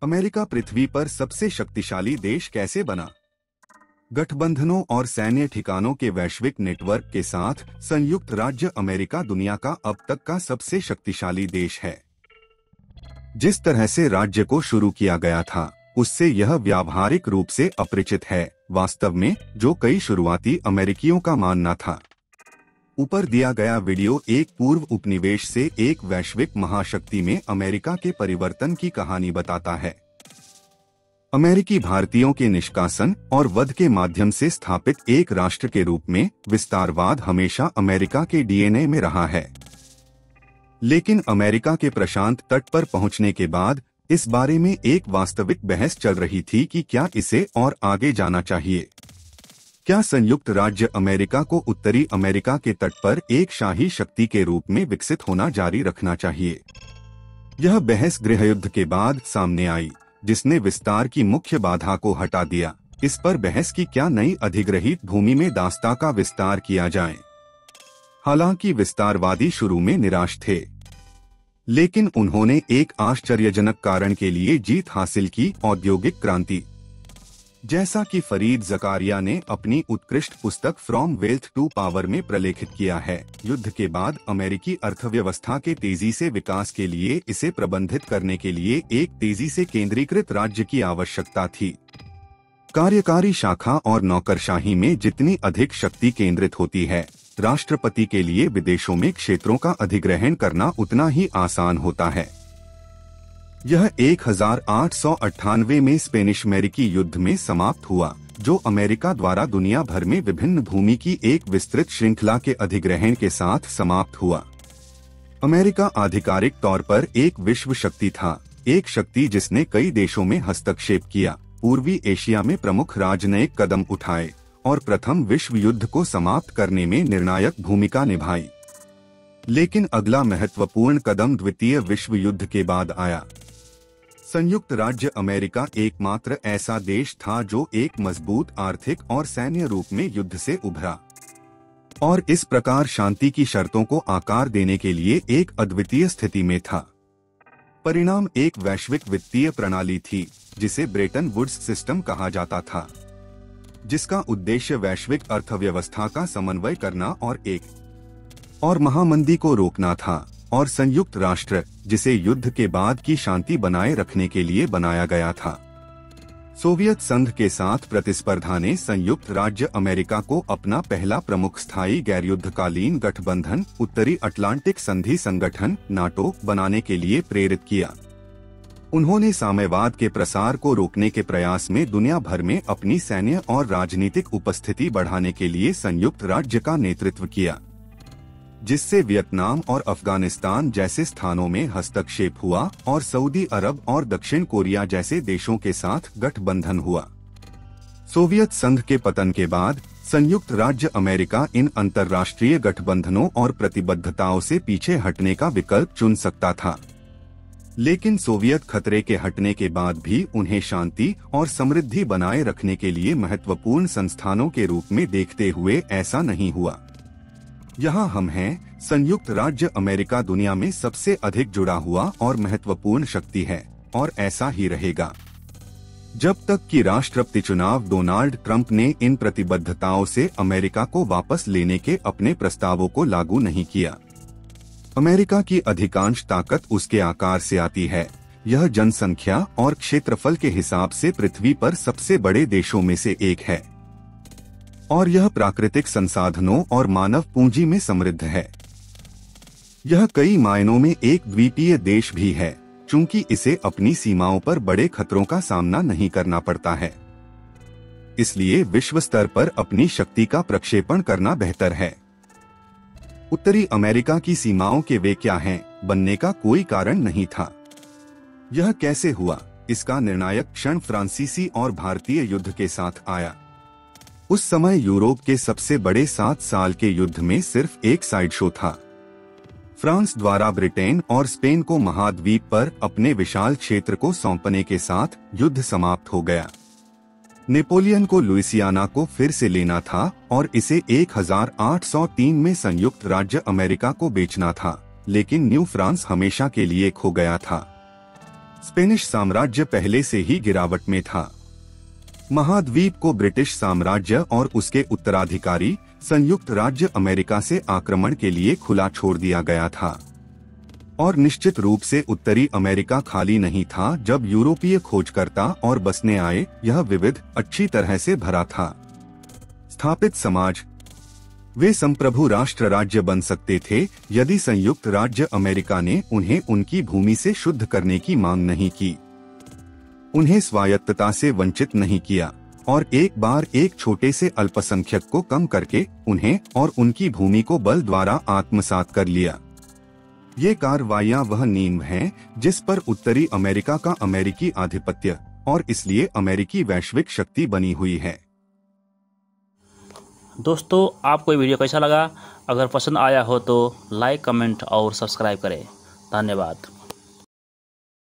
America पृथ्वी पर सबसे शक्तिशाली देश कैसे बना? गठबंधनों और सैन्य ठिकानों के वैश्विक नेटवर्क के साथ संयुक्त राज्य अमेरिका दुनिया का अब तक का सबसे शक्तिशाली देश है। जिस तरह से राज्य को शुरू किया गया था, उससे यह व्यावहारिक रूप से अपरिचित है, वास्तव में, जो कई शुरुआती अमेरिकियों का मानना था। ऊपर दिया गया वीडियो एक पूर्व उपनिवेश से एक वैश्विक महाशक्ति में अमेरिका के परिवर्तन की कहानी बताता है। अमेरिकी भारतीयों के निष्कासन और वध के माध्यम से स्थापित एक राष्ट्र के रूप में विस्तारवाद हमेशा अमेरिका के डीएनए में रहा है। लेकिन अमेरिका के प्रशांत तट पर पहुंचने के बाद इस बारे में एक वास्तविक बहस चल रही थी कि क्या इसे और आगे जाना चाहिए। क्या संयुक्त राज्य अमेरिका को उत्तरी अमेरिका के तट पर एक शाही शक्ति के रूप में विकसित होना जारी रखना चाहिए? यह बहस गृहयुद्ध के बाद सामने आई, जिसने विस्तार की मुख्य बाधा को हटा दिया। इस पर बहस की क्या नई अधिग्रहित भूमि में दास्ता का विस्तार किया जाए। हालांकि विस्तारवादी शुरू में निराश थे, लेकिन उन्होंने एक आश्चर्यजनक कारण के लिए जीत हासिल की, औद्योगिक क्रांति। जैसा कि फरीद ज़कारिया ने अपनी उत्कृष्ट पुस्तक फ्रॉम वेल्थ टू पावर में प्रलेखित किया है, युद्ध के बाद अमेरिकी अर्थव्यवस्था के तेजी से विकास के लिए इसे प्रबंधित करने के लिए एक तेजी से केंद्रीकृत राज्य की आवश्यकता थी। कार्यकारी शाखा और नौकरशाही में जितनी अधिक शक्ति केंद्रित होती है, राष्ट्रपति के लिए विदेशों में क्षेत्रों का अधिग्रहण करना उतना ही आसान होता है। यह 1898 में स्पेनिश अमेरिकी युद्ध में समाप्त हुआ, जो अमेरिका द्वारा दुनिया भर में विभिन्न भूमि की एक विस्तृत श्रृंखला के अधिग्रहण के साथ समाप्त हुआ। अमेरिका आधिकारिक तौर पर एक विश्व शक्ति था, एक शक्ति जिसने कई देशों में हस्तक्षेप किया, पूर्वी एशिया में प्रमुख राजनयिक कदम उठाए और प्रथम विश्व युद्ध को समाप्त करने में निर्णायक भूमिका निभाई। लेकिन अगला महत्वपूर्ण कदम द्वितीय विश्व युद्ध के बाद आया। संयुक्त राज्य अमेरिका एकमात्र ऐसा देश था जो एक मजबूत आर्थिक और सैन्य रूप में युद्ध से उभरा, और इस प्रकार शांति की शर्तों को आकार देने के लिए एक अद्वितीय स्थिति में था। परिणाम एक वैश्विक वित्तीय प्रणाली थी, जिसे ब्रेटन वुड्स सिस्टम कहा जाता था, जिसका उद्देश्य वैश्विक अर्थव्यवस्था का समन्वय करना और महामंदी को रोकना था, और संयुक्त राष्ट्र, जिसे युद्ध के बाद की शांति बनाए रखने के लिए बनाया गया था। सोवियत संघ के साथ प्रतिस्पर्धा ने संयुक्त राज्य अमेरिका को अपना पहला प्रमुख स्थायी गैरयुद्धकालीन गठबंधन उत्तरी अटलांटिक संधि संगठन नाटो बनाने के लिए प्रेरित किया। उन्होंने साम्यवाद के प्रसार को रोकने के प्रयास में दुनिया भर में अपनी सैन्य और राजनीतिक उपस्थिति बढ़ाने के लिए संयुक्त राज्य का नेतृत्व किया, जिससे वियतनाम और अफगानिस्तान जैसे स्थानों में हस्तक्षेप हुआ और सऊदी अरब और दक्षिण कोरिया जैसे देशों के साथ गठबंधन हुआ। सोवियत संघ के पतन के बाद संयुक्त राज्य अमेरिका इन अंतर्राष्ट्रीय गठबंधनों और प्रतिबद्धताओं से पीछे हटने का विकल्प चुन सकता था, लेकिन सोवियत खतरे के हटने के बाद भी उन्हें शांति और समृद्धि बनाए रखने के लिए महत्वपूर्ण संस्थानों के रूप में देखते हुए ऐसा नहीं हुआ। यहाँ हम हैं, संयुक्त राज्य अमेरिका दुनिया में सबसे अधिक जुड़ा हुआ और महत्वपूर्ण शक्ति है, और ऐसा ही रहेगा जब तक कि राष्ट्रपति चुनाव डोनाल्ड ट्रंप ने इन प्रतिबद्धताओं से अमेरिका को वापस लेने के अपने प्रस्तावों को लागू नहीं किया। अमेरिका की अधिकांश ताकत उसके आकार से आती है। यह जनसंख्या और क्षेत्रफल के हिसाब से पृथ्वी पर सबसे बड़े देशों में से एक है, और यह प्राकृतिक संसाधनों और मानव पूंजी में समृद्ध है। यह कई मायनों में एक द्वीपीय देश भी है, चूंकि इसे अपनी सीमाओं पर बड़े खतरों का सामना नहीं करना पड़ता है। इसलिए विश्व स्तर पर अपनी शक्ति का प्रक्षेपण करना बेहतर है। उत्तरी अमेरिका की सीमाओं के वे क्या हैं, बनने का कोई कारण नहीं था। यह कैसे हुआ, इसका निर्णायक क्षण फ्रांसीसी और भारतीय युद्ध के साथ आया। उस समय यूरोप के सबसे बड़े 7 साल के युद्ध में सिर्फ एक साइड शो था। फ्रांस द्वारा ब्रिटेन और स्पेन को महाद्वीप पर अपने विशाल क्षेत्र को सौंपने के साथ युद्ध समाप्त हो गया। नेपोलियन को लुइसियाना को फिर से लेना था और इसे 1803 में संयुक्त राज्य अमेरिका को बेचना था, लेकिन न्यू फ्रांस हमेशा के लिए खो गया था। स्पेनिश साम्राज्य पहले से ही गिरावट में था। महाद्वीप को ब्रिटिश साम्राज्य और उसके उत्तराधिकारी संयुक्त राज्य अमेरिका से आक्रमण के लिए खुला छोड़ दिया गया था। और निश्चित रूप से उत्तरी अमेरिका खाली नहीं था जब यूरोपीय खोजकर्ता और बसने आए। यह विविध, अच्छी तरह से भरा था। स्थापित समाज। वे संप्रभु राष्ट्र राज्य बन सकते थे यदि संयुक्त राज्य अमेरिका ने उन्हें उनकी भूमि से शुद्ध करने की मांग नहीं की, उन्हें स्वायत्तता से वंचित नहीं किया और एक बार एक छोटे से अल्पसंख्यक को कम करके उन्हें और उनकी भूमि को बल द्वारा आत्मसात कर लिया। ये कार्रवाइयां वह नींव हैं जिस पर उत्तरी अमेरिका का अमेरिकी आधिपत्य और इसलिए अमेरिकी वैश्विक शक्ति बनी हुई है। दोस्तों, आपको ये वीडियो कैसा लगा? अगर पसंद आया हो तो लाइक, कमेंट और सब्सक्राइब करें। धन्यवाद।